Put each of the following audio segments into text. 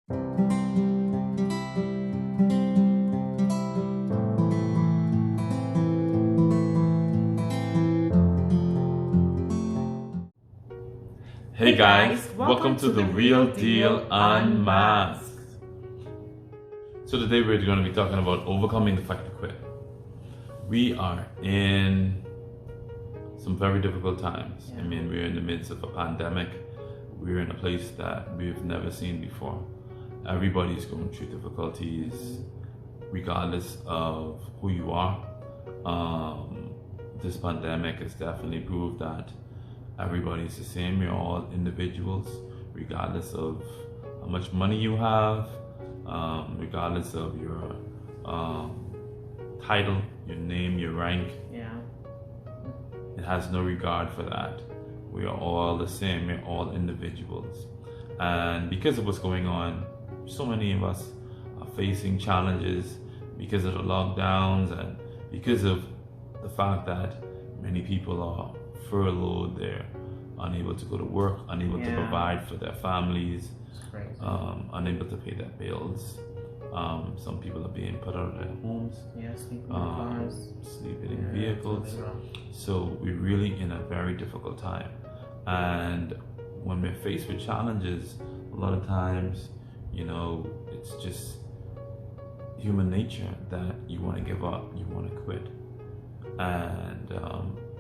Hey guys, welcome to the Real Deal Unmasked. So today we're going to be talking about overcoming the fight to quit. We are in some very difficult times. I mean, we're in the midst of a pandemic. We're in a place that we've never seen before. Everybody's going through difficulties, regardless of who you are. This pandemic has definitely proved that everybody's the same. We're all individuals, regardless of how much money you have, regardless of your title, your name, your rank. It has no regard for that. We are all the same. We're all individuals. And because of what's going on, so many of us are facing challenges because of the lockdowns and because of the fact that many people are furloughed, they're unable to go to work, unable to provide for their families, unable to pay their bills. Some people are being put out of their homes, sleeping in cars, sleeping in vehicles. So we're really in a very difficult time. And when we're faced with challenges, a lot of times, it's just human nature that you want to give up, you want to quit. And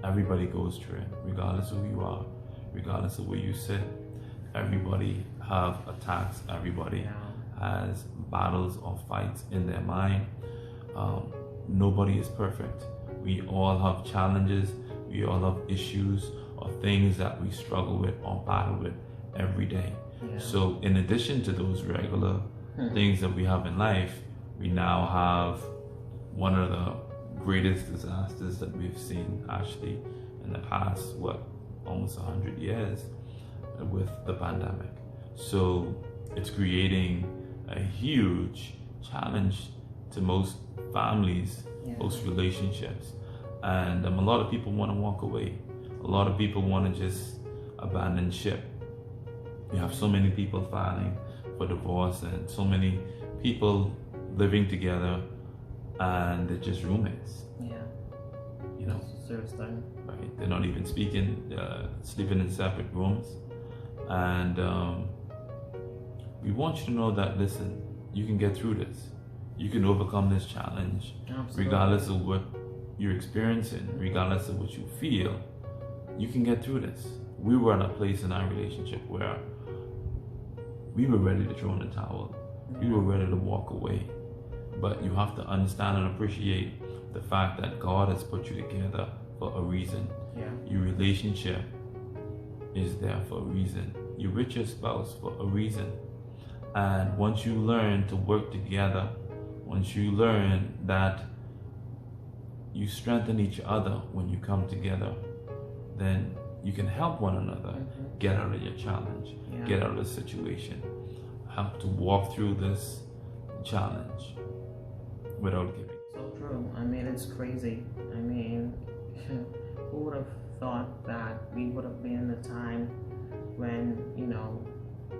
everybody goes through it, regardless of who you are, regardless of where you sit. Everybody have attacks, everybody has battles or fights in their mind. Nobody is perfect. We all have challenges, we all have issues or things that we struggle with or battle with every day. So in addition to those regular things that we have in life, we now have one of the greatest disasters that we've seen actually in the past, almost 100 years with the pandemic. So it's creating a huge challenge to most families, most relationships. And a lot of people want to walk away. A lot of people want to just abandon ship. You have so many people filing for divorce and so many people living together and they're just roommates. Right? They're not even speaking, sleeping in separate rooms. And we want you to know that, listen, you can get through this. You can overcome this challenge. Absolutely. Regardless of what you're experiencing, regardless of what you feel, you can get through this. We were in a place in our relationship where we were ready to throw in the towel. We were ready to walk away. But you have to understand and appreciate the fact that God has put you together for a reason. Your relationship is there for a reason. You're with your spouse for a reason. And once you learn to work together, once you learn that you strengthen each other when you come together, then you can help one another get out of your challenge, get out of the situation, help to walk through this challenge without giving. So true. I mean, it's crazy. I mean, who would have thought that we would have been in a time when,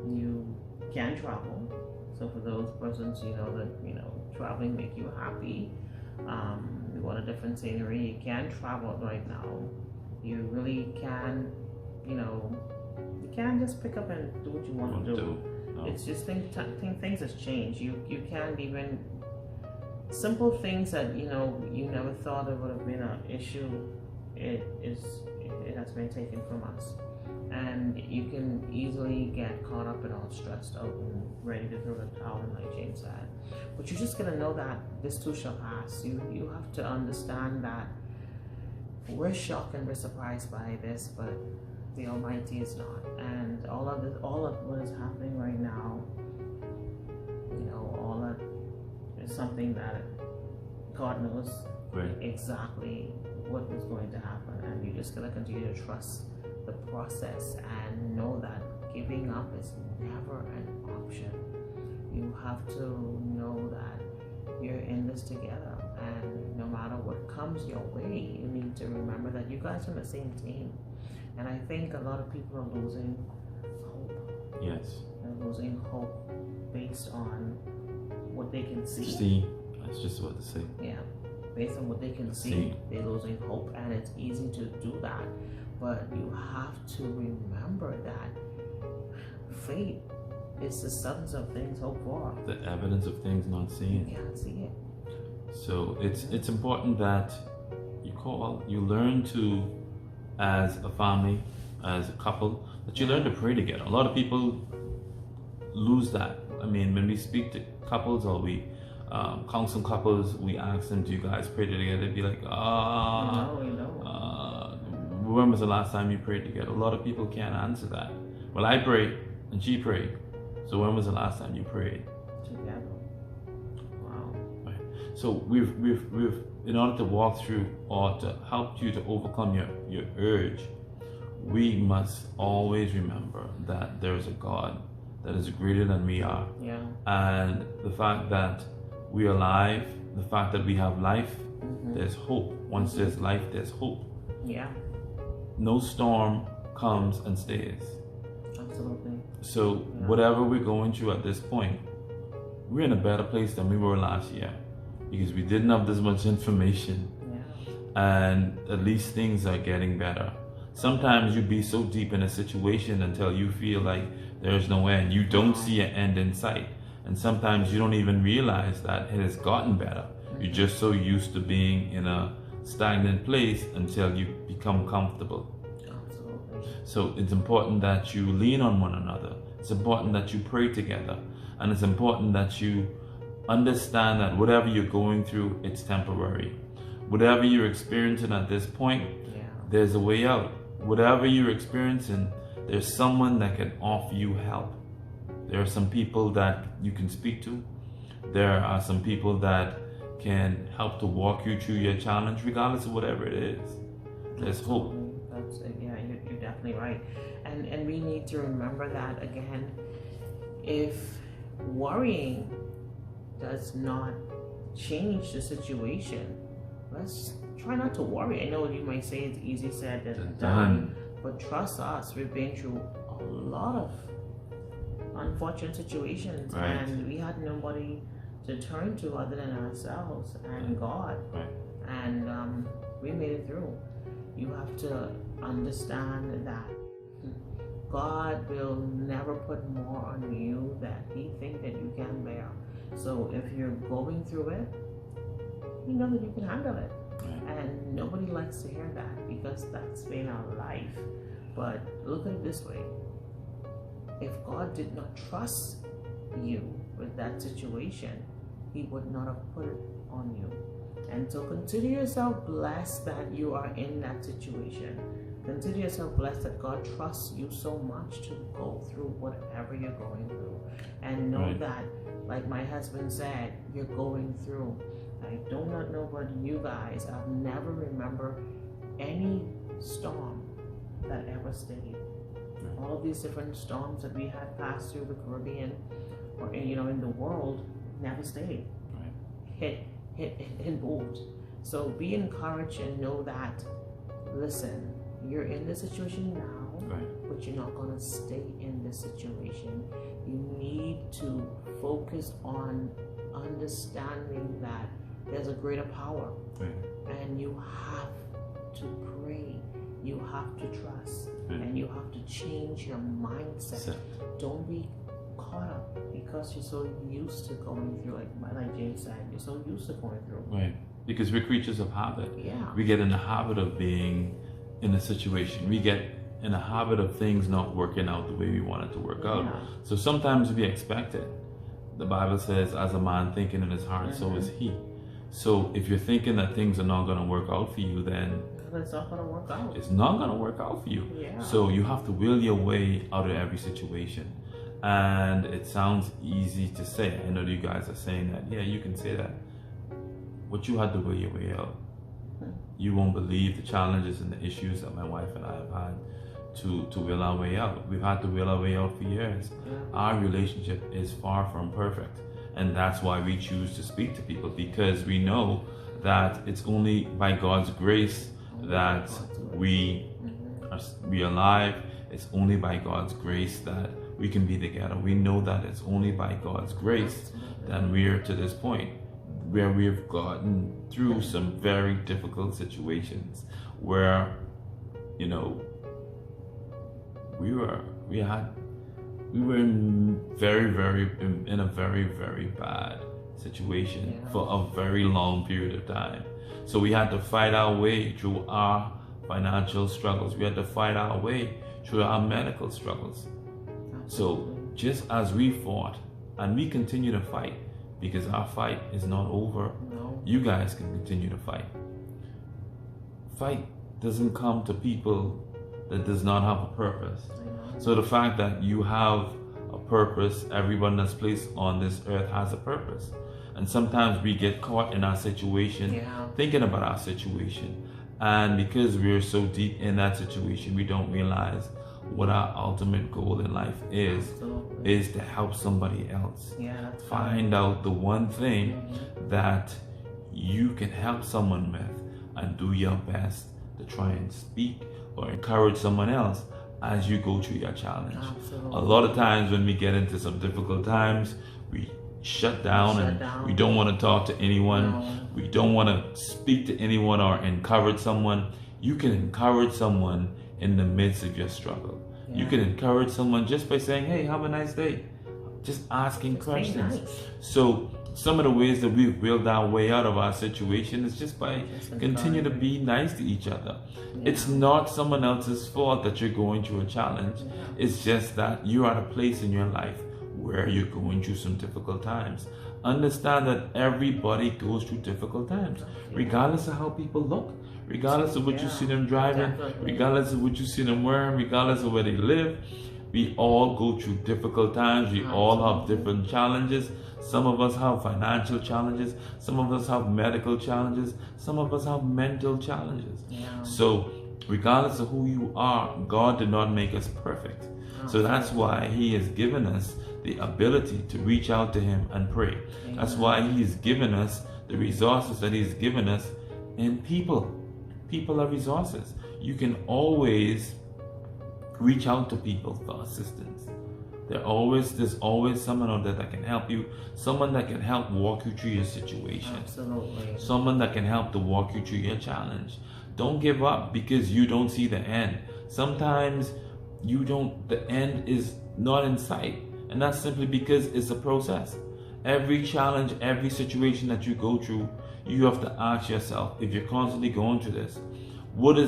you can travel. So for those persons, that, traveling make you happy. You want a different scenery, you can travel right now. You really can, you can't just pick up and do what you want to do. No. It's just things have changed. You can't even, simple things that, you never thought it would have been an issue, it has been taken from us. And you can easily get caught up and all stressed out and ready to throw the towel in, like James said. But you're just gonna know that this too shall pass. You have to understand that we're shocked and we're surprised by this, but the Almighty is not. And all of what is happening right now, all of is something that God knows exactly what was going to happen, and you're just gonna continue to trust the process and know that giving up is never an option. You have to know that you're in this together, and no matter what comes your way, you need to remember that you guys are on the same team. And I think a lot of people are losing hope. Yes. They're losing hope based on what they can see. See, that's just what to say. Yeah, based on what they can see, they're losing hope, and it's easy to do that. But you have to remember that faith is the substance of things hoped for. The evidence of things not seen. You can't see it. So it's important that you learn to, as a family, as a couple, that you learn to pray together. A lot of people lose that. I mean, when we speak to couples or we counsel couples, we ask them, do you guys pray together? They'd be like, No, we don't. when was the last time you prayed together? A lot of people can't answer that. Well, I prayed and she prayed. So when was the last time you prayed? Together. Wow. Right. So we've in order to walk through or to help you to overcome your urge, we must always remember that there is a God that is greater than we are. Yeah. And the fact that we are alive, the fact that we have life, there's hope. Once there's life, there's hope. Yeah. No storm comes and stays. Absolutely. So whatever we're going through at this point, we're in a better place than we were last year because we didn't have this much information. Yeah. And at least things are getting better. Sometimes you be so deep in a situation until you feel like there's no end. You don't see an end in sight. And sometimes you don't even realize that it has gotten better. You're just so used to being in a stagnant place until you become comfortable. Absolutely. So it's important that you lean on one another. It's important that you pray together. And it's important that you understand that whatever you're going through, it's temporary. Whatever you're experiencing at this point, there's a way out. Whatever you're experiencing, there's someone that can offer you help. There are some people that you can speak to. There are some people that can help to walk you through your challenge, regardless of whatever it is. There's hope. That's you're definitely right. And we need to remember that again. If worrying does not change the situation, let's try not to worry. I know you might say it's easy said than done, but trust us, we've been through a lot of unfortunate situations, and we had nobody to turn to other than ourselves and God, and we made it through. You have to understand that God will never put more on you that He thinks that you can bear. So if you're going through it, you know that you can handle it. And nobody likes to hear that because that's been our life. But look at it this way. If God did not trust you with that situation, He would not have put it on you. And so consider yourself blessed that you are in that situation. Consider yourself blessed that God trusts you so much to go through whatever you're going through. And know that, like my husband said, you're going through. I do not know about you guys. I've never remembered any storm that ever stayed. All these different storms that we had passed through the Caribbean or in the world never stayed. Hit and moved. So be encouraged and know that, listen, you're in this situation now, but you're not going to stay in this situation. You need to focus on understanding that there's a greater power, and you have to pray, you have to trust, and you have to change your mindset. Don't be caught up because you're so used to going through, like James said, you're so used to going through. Because we're creatures of habit. Yeah. We get in the habit of being in a situation. We get in a habit of things not working out the way we want it to work out. So sometimes we expect it. The Bible says, as a man thinking in his heart, so is he. So if you're thinking that things are not going to work out for you, then it's not going to work out. It's not going to work out for you. So you have to will your way out of every situation. And it sounds easy to say. I know you guys are saying that. Yeah, you can say that. But you had to will your way out. You won't believe the challenges and the issues that my wife and I have had to will our way out. We've had to will our way out for years. Our relationship is far from perfect. And that's why we choose to speak to people, because we know that it's only by God's grace that we are alive. It's only by God's grace that we can be together. We know that it's only by God's grace that we're to this point where we've gotten through some very difficult situations where, you know, we were in in a very bad situation for a very long period of time. So we had to fight our way through our financial struggles. We had to fight our way through our medical struggles. So just as we fought, and we continue to fight, because our fight is not over, you guys can continue to fight. Fight doesn't come to people that does not have a purpose. So the fact that you have a purpose, everyone that's placed on this earth has a purpose. And sometimes we get caught in our situation, thinking about our situation. And because we're so deep in that situation, we don't realize what our ultimate goal in life is to help somebody else. Find out the one thing that you can help someone with, and do your best to try and speak or encourage someone else as you go through your challenge. A lot of times when we get into some difficult times, we shut down and we don't want to talk to anyone. We don't want to speak to anyone or encourage someone. You can encourage someone in the midst of your struggle. You can encourage someone just by saying, hey, have a nice day. Just asking questions. So some of the ways that we've built our way out of our situation is just by continue to be nice to each other. It's not someone else's fault that you're going through a challenge. It's just that you're at a place in your life where you're going through some difficult times. Understand that everybody goes through difficult times, regardless of how people look, regardless of what you see them driving, regardless of what you see them wearing, regardless of where they live. We all go through difficult times. We all have different challenges. Some of us have financial challenges. Some of us have medical challenges. Some of us have mental challenges. So regardless of who you are, God did not make us perfect. So that's why He has given us the ability to reach out to Him and pray. That's why He's given us the resources that He's given us in people. People are resources. You can always reach out to people for assistance. There's always someone out there that can help you, someone that can help walk you through your situation. Someone that can help to walk you through your challenge. Don't give up because you don't see the end. Sometimes the end is not in sight, and that's simply because it's a process. Every challenge, every situation that you go through, you have to ask yourself, if you're constantly going through this, what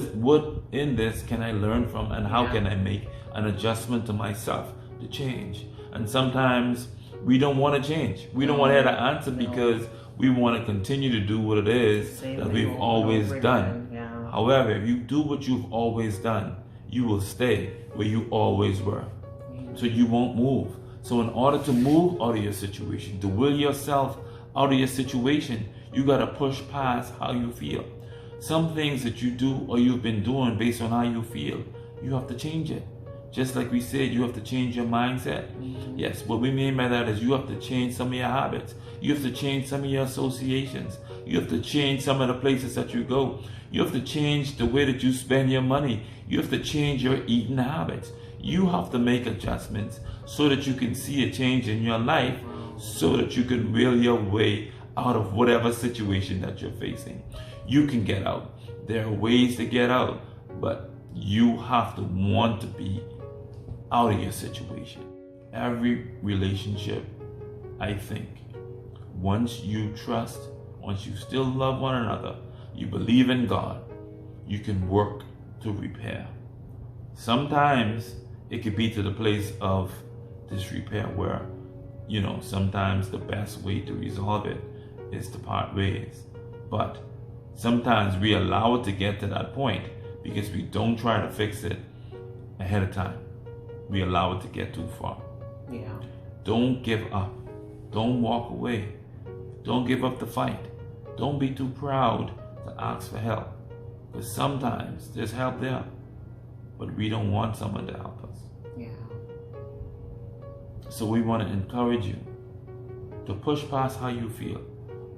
in this can I learn from, and how can I make an adjustment to myself to change? And sometimes we don't want to change. We don't want to hear the answer because we want to continue to do what it is that we've always done. However, if you do what you've always done, you will stay where you always were. So you won't move. So in order to move out of your situation, to will yourself out of your situation, you got to push past how you feel. Some things that you do or you've been doing based on how you feel, you have to change it. Just like we said, you have to change your mindset. Yes, what we mean by that is you have to change some of your habits. You have to change some of your associations. You have to change some of the places that you go. You have to change the way that you spend your money. You have to change your eating habits. You have to make adjustments so that you can see a change in your life, so that you can will your way out of whatever situation that you're facing. You can get out. There are ways to get out, but you have to want to be out of your situation. Every relationship, I think, once you trust, once you still love one another, you believe in God, you can work to repair. Sometimes it could be to the place of disrepair where, sometimes the best way to resolve it is to part ways. But sometimes we allow it to get to that point because we don't try to fix it ahead of time. We allow it to get too far. Don't give up. Don't walk away. Don't give up the fight. Don't be too proud to ask for help. Because sometimes there's help there, but we don't want someone to help us. So we want to encourage you to push past how you feel.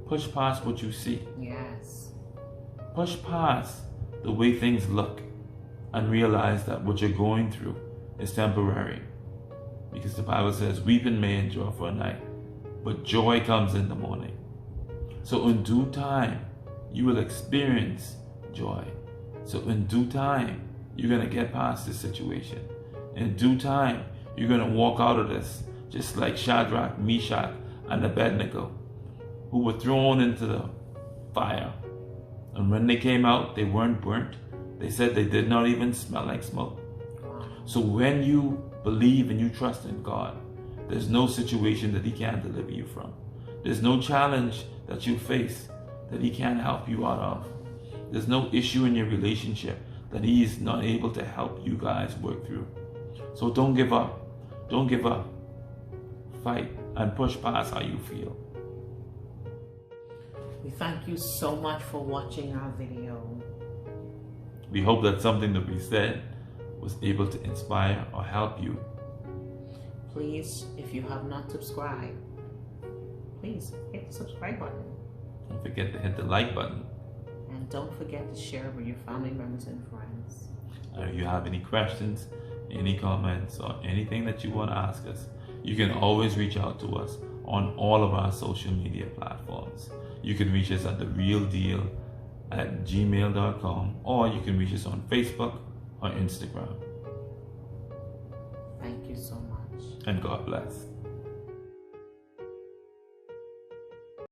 Push past what you see. Push past the way things look and realize that what you're going through is temporary. Because the Bible says, weeping may endure for a night, but joy comes in the morning. So in due time, you will experience joy. So in due time, you're going to get past this situation. In due time, you're going to walk out of this just like Shadrach, Meshach, and Abednego, who were thrown into the fire. And when they came out, they weren't burnt. They said they did not even smell like smoke. So when you believe and you trust in God, there's no situation that He can't deliver you from. There's no challenge that you face that He can't help you out of. There's no issue in your relationship that He is not able to help you guys work through. So don't give up. Don't give up. Fight and push past how you feel. We thank you so much for watching our video. We hope that something that we said was able to inspire or help you. Please, if you have not subscribed, please hit the subscribe button. Don't forget to hit the like button. And don't forget to share with your family members and friends. If you have any questions, any comments, or anything that you want to ask us, you can always reach out to us on all of our social media platforms. You can reach us at therealdeal@gmail.com, or you can reach us on Facebook or Instagram. Thank you so much. And God bless.